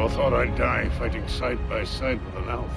Never thought I'd die fighting side by side with an elf.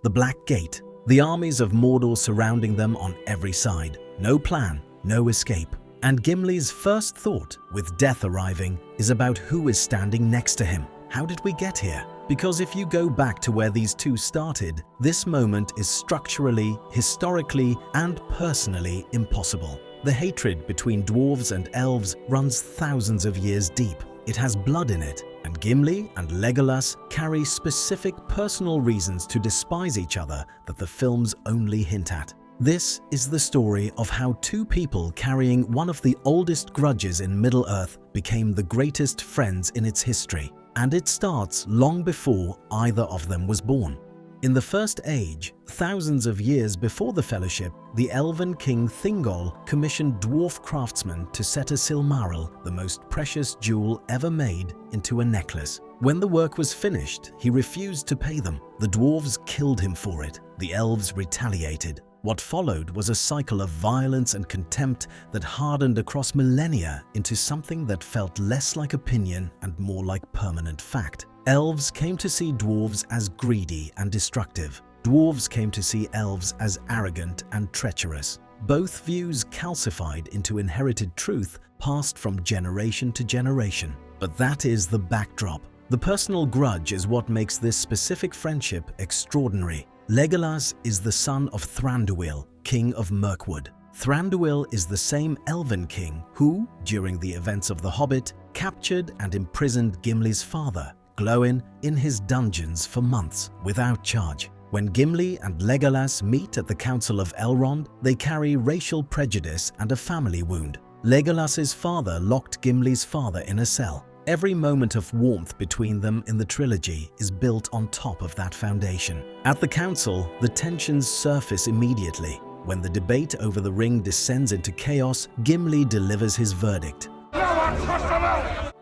The Black Gate. The armies of Mordor surrounding them on every side. No plan, no escape. And Gimli's first thought, with death arriving, is about who is standing next to him. How did we get here? Because if you go back to where these two started, this moment is structurally, historically, and personally impossible. The hatred between dwarves and elves runs thousands of years deep. It has blood in it, and Gimli and Legolas carry specific personal reasons to despise each other that the films only hint at. This is the story of how two people carrying one of the oldest grudges in Middle-earth became the greatest friends in its history. And it starts long before either of them was born. In the First Age, thousands of years before the Fellowship, the elven king Thingol commissioned dwarf craftsmen to set a Silmaril, the most precious jewel ever made, into a necklace. When the work was finished, he refused to pay them. The dwarves killed him for it. The elves retaliated. What followed was a cycle of violence and contempt that hardened across millennia into something that felt less like opinion and more like permanent fact. Elves came to see dwarves as greedy and destructive. Dwarves came to see elves as arrogant and treacherous. Both views calcified into inherited truth passed from generation to generation. But that is the backdrop. The personal grudge is what makes this specific friendship extraordinary. Legolas is the son of Thranduil, king of Mirkwood. Thranduil is the same elven king who, during the events of The Hobbit, captured and imprisoned Gimli's father, Glóin, in his dungeons for months without charge. When Gimli and Legolas meet at the Council of Elrond, they carry racial prejudice and a family wound. Legolas's father locked Gimli's father in a cell. Every moment of warmth between them in the trilogy is built on top of that foundation. At the council, the tensions surface immediately. When the debate over the ring descends into chaos, Gimli delivers his verdict.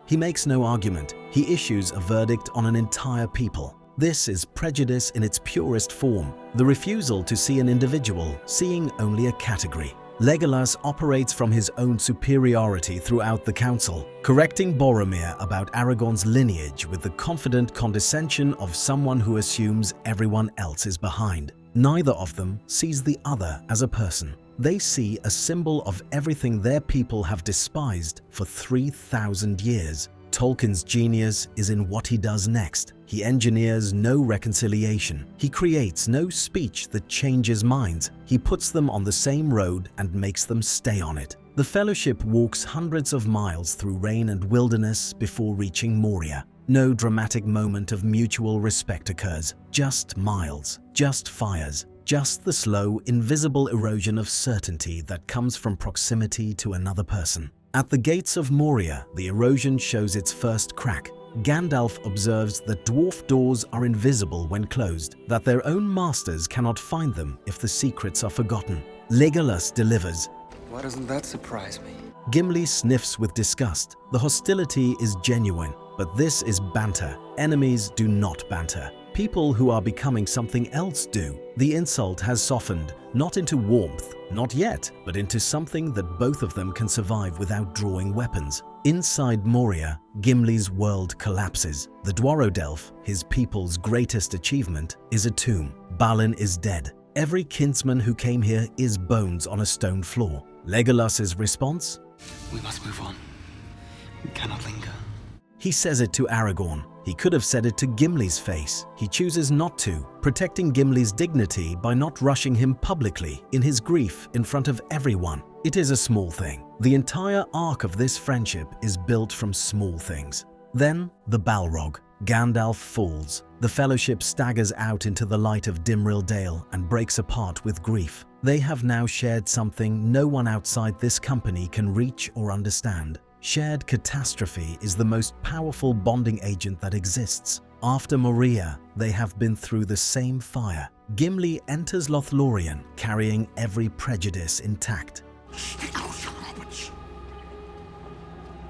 He makes no argument. He issues a verdict on an entire people. This is prejudice in its purest form, the refusal to see an individual, seeing only a category. Legolas operates from his own superiority throughout the council, correcting Boromir about Aragorn's lineage with the confident condescension of someone who assumes everyone else is behind. Neither of them sees the other as a person. They see a symbol of everything their people have despised for 3,000 years. Tolkien's genius is in what he does next. He engineers no reconciliation. He creates no speech that changes minds. He puts them on the same road and makes them stay on it. The Fellowship walks hundreds of miles through rain and wilderness before reaching Moria. No dramatic moment of mutual respect occurs. Just miles, just fires, just the slow, invisible erosion of certainty that comes from proximity to another person. At the gates of Moria, the erosion shows its first crack. Gandalf observes that dwarf doors are invisible when closed, that their own masters cannot find them if the secrets are forgotten. Legolas delivers. Why doesn't that surprise me? Gimli sniffs with disgust. The hostility is genuine, but this is banter. Enemies do not banter. People who are becoming something else do. The insult has softened, not into warmth, not yet, but into something that both of them can survive without drawing weapons. Inside Moria, Gimli's world collapses. The Dwarrodelf, his people's greatest achievement, is a tomb. Balin is dead. Every kinsman who came here is bones on a stone floor. Legolas's response? We must move on. We cannot linger. He says it to Aragorn. He could have said it to Gimli's face. He chooses not to, protecting Gimli's dignity by not rushing him publicly in his grief in front of everyone. It is a small thing. The entire arc of this friendship is built from small things. Then, the Balrog. Gandalf falls. The Fellowship staggers out into the light of Dimril Dale and breaks apart with grief. They have now shared something no one outside this company can reach or understand. Shared catastrophe is the most powerful bonding agent that exists. After Moria, they have been through the same fire. Gimli enters Lothlórien, carrying every prejudice intact. Stay close, young hobbits.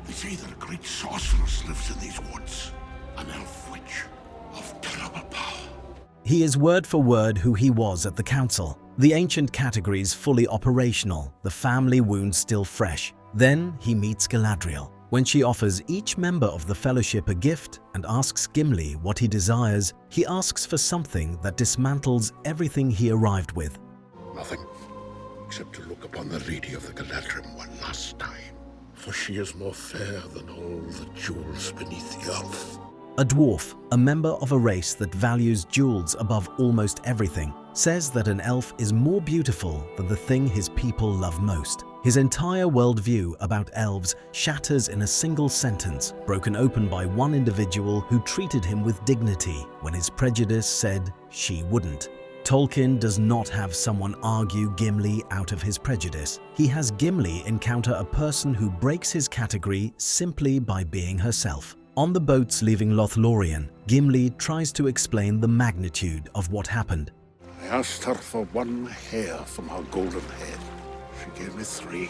They say that a great sorceress lives in these woods. An elf witch of terrible power. He is word for word who he was at the council. The ancient categories fully operational, the family wounds still fresh. Then he meets Galadriel. When she offers each member of the Fellowship a gift and asks Gimli what he desires, he asks for something that dismantles everything he arrived with. Nothing, except to look upon the Lady of the Galadrim one last time, for she is more fair than all the jewels beneath the earth. A dwarf, a member of a race that values jewels above almost everything, says that an elf is more beautiful than the thing his people love most. His entire worldview about elves shatters in a single sentence, broken open by one individual who treated him with dignity when his prejudice said she wouldn't. Tolkien does not have someone argue Gimli out of his prejudice. He has Gimli encounter a person who breaks his category simply by being herself. On the boats leaving Lothlórien, Gimli tries to explain the magnitude of what happened. I asked her for one hair from her golden head. She gave me 3.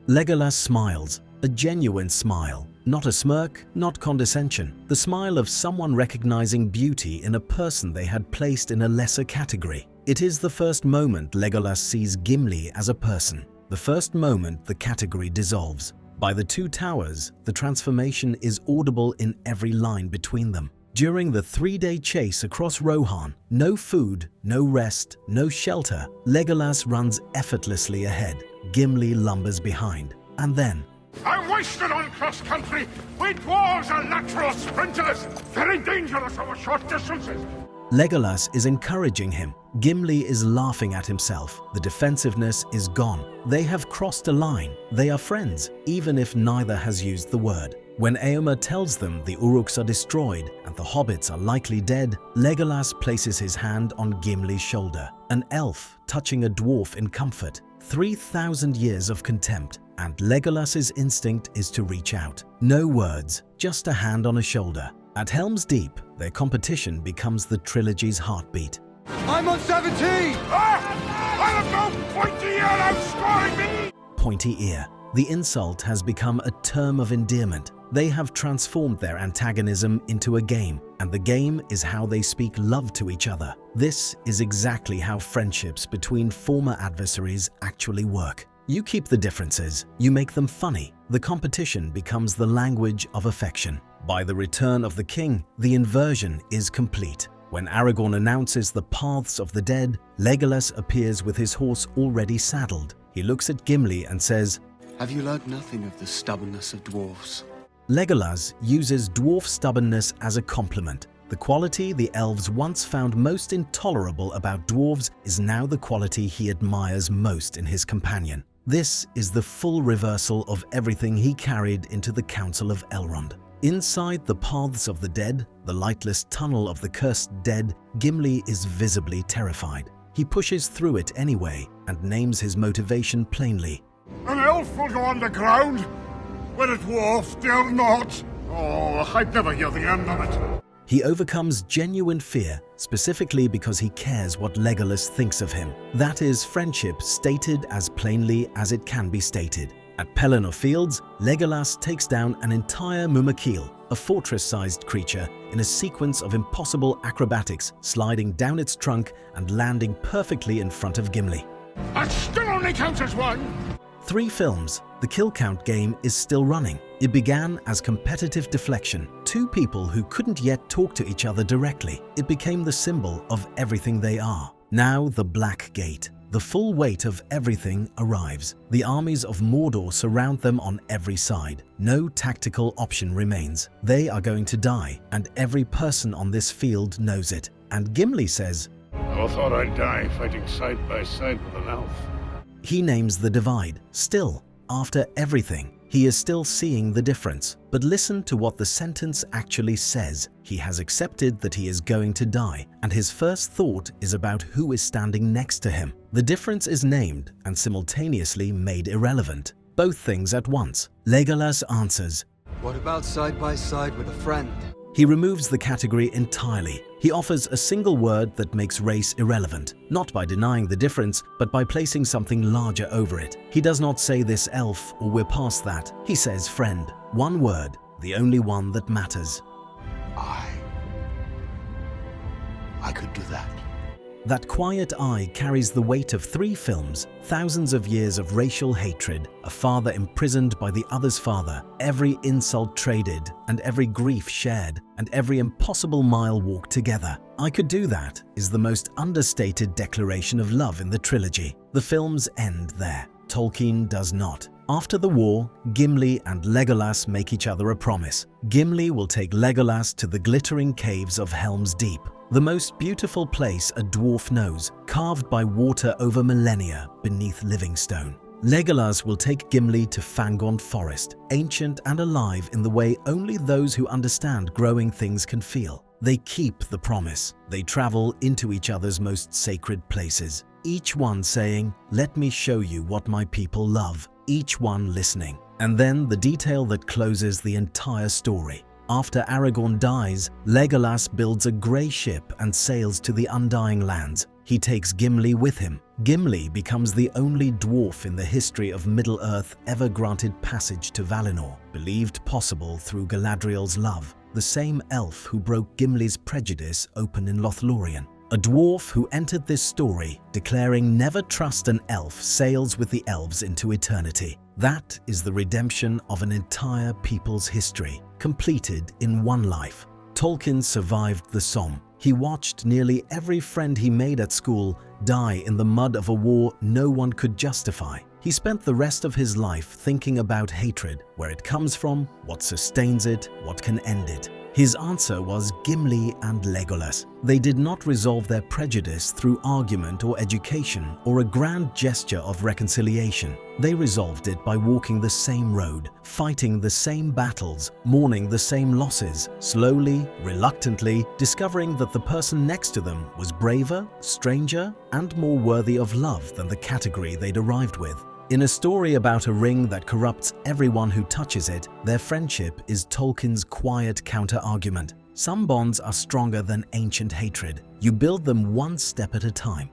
Legolas smiles, a genuine smile, not a smirk, not condescension, the smile of someone recognizing beauty in a person they had placed in a lesser category. It is the first moment Legolas sees Gimli as a person, the first moment the category dissolves. By the 2 towers, the transformation is audible in every line between them. During the 3-day chase across Rohan, no food, no rest, no shelter, Legolas runs effortlessly ahead. Gimli lumbers behind. And then, I'm wasted on cross-country. We dwarves are natural sprinters, very dangerous over short distances. Legolas is encouraging him. Gimli is laughing at himself. The defensiveness is gone. They have crossed a line. They are friends, even if neither has used the word. When Éomer tells them the Uruks are destroyed and the hobbits are likely dead, Legolas places his hand on Gimli's shoulder. An elf touching a dwarf in comfort. 3,000 years of contempt, and Legolas's instinct is to reach out. No words, just a hand on a shoulder. At Helm's Deep, their competition becomes the trilogy's heartbeat. I'm on 17! I'll have no pointy ear outscoring me! Pointy ear. The insult has become a term of endearment. They have transformed their antagonism into a game, and the game is how they speak love to each other. This is exactly how friendships between former adversaries actually work. You keep the differences, you make them funny. The competition becomes the language of affection. By the return of the king, the inversion is complete. When Aragorn announces the paths of the dead, Legolas appears with his horse already saddled. He looks at Gimli and says, Have you learned nothing of the stubbornness of dwarves? Legolas uses dwarf stubbornness as a compliment. The quality the elves once found most intolerable about dwarves is now the quality he admires most in his companion. This is the full reversal of everything he carried into the Council of Elrond. Inside the paths of the dead, the lightless tunnel of the cursed dead, Gimli is visibly terrified. He pushes through it anyway and names his motivation plainly. An elf will go underground, when a dwarf dare not. Oh, I'd never hear the end of it. He overcomes genuine fear, specifically because he cares what Legolas thinks of him. That is friendship stated as plainly as it can be stated. At Pelennor Fields, Legolas takes down an entire Mumakil, a fortress-sized creature, in a sequence of impossible acrobatics, sliding down its trunk and landing perfectly in front of Gimli. That still only counts as 1. 3 films. The kill count game is still running. It began as competitive deflection. 2 people who couldn't yet talk to each other directly. It became the symbol of everything they are. Now the Black Gate. The full weight of everything arrives. The armies of Mordor surround them on every side. No tactical option remains. They are going to die, and every person on this field knows it. And Gimli says, I thought I'd die fighting side by side with an elf. He names the divide. Still, after everything, he is still seeing the difference. But listen to what the sentence actually says. He has accepted that he is going to die, and his first thought is about who is standing next to him. The difference is named and simultaneously made irrelevant. Both things at once. Legolas answers, What about side by side with a friend? He removes the category entirely. He offers a single word that makes race irrelevant, not by denying the difference, but by placing something larger over it. He does not say this elf or we're past that. He says friend. One word, the only one that matters. I could do that. That quiet eye carries the weight of 3 films, thousands of years of racial hatred, a father imprisoned by the other's father, every insult traded, and every grief shared, and every impossible mile walked together. "I could do that" is the most understated declaration of love in the trilogy. The films end there. Tolkien does not. After the war, Gimli and Legolas make each other a promise. Gimli will take Legolas to the glittering caves of Helm's Deep, the most beautiful place a dwarf knows, carved by water over millennia beneath Livingstone. Legolas will take Gimli to Fangorn Forest, ancient and alive in the way only those who understand growing things can feel. They keep the promise. They travel into each other's most sacred places, each one saying, "Let me show you what my people love," each one listening. And then the detail that closes the entire story. After Aragorn dies, Legolas builds a grey ship and sails to the Undying Lands. He takes Gimli with him. Gimli becomes the only dwarf in the history of Middle-earth ever granted passage to Valinor, believed possible through Galadriel's love, the same elf who broke Gimli's prejudice open in Lothlórien. A dwarf who entered this story declaring never trust an elf sails with the elves into eternity. That is the redemption of an entire people's history, completed in one life. Tolkien survived the Somme. He watched nearly every friend he made at school die in the mud of a war no one could justify. He spent the rest of his life thinking about hatred, where it comes from, what sustains it, what can end it. His answer was Gimli and Legolas. They did not resolve their prejudice through argument or education or a grand gesture of reconciliation. They resolved it by walking the same road, fighting the same battles, mourning the same losses, slowly, reluctantly, discovering that the person next to them was braver, stranger, and more worthy of love than the category they'd arrived with. In a story about a ring that corrupts everyone who touches it, their friendship is Tolkien's quiet counter-argument. Some bonds are stronger than ancient hatred. You build them one step at a time.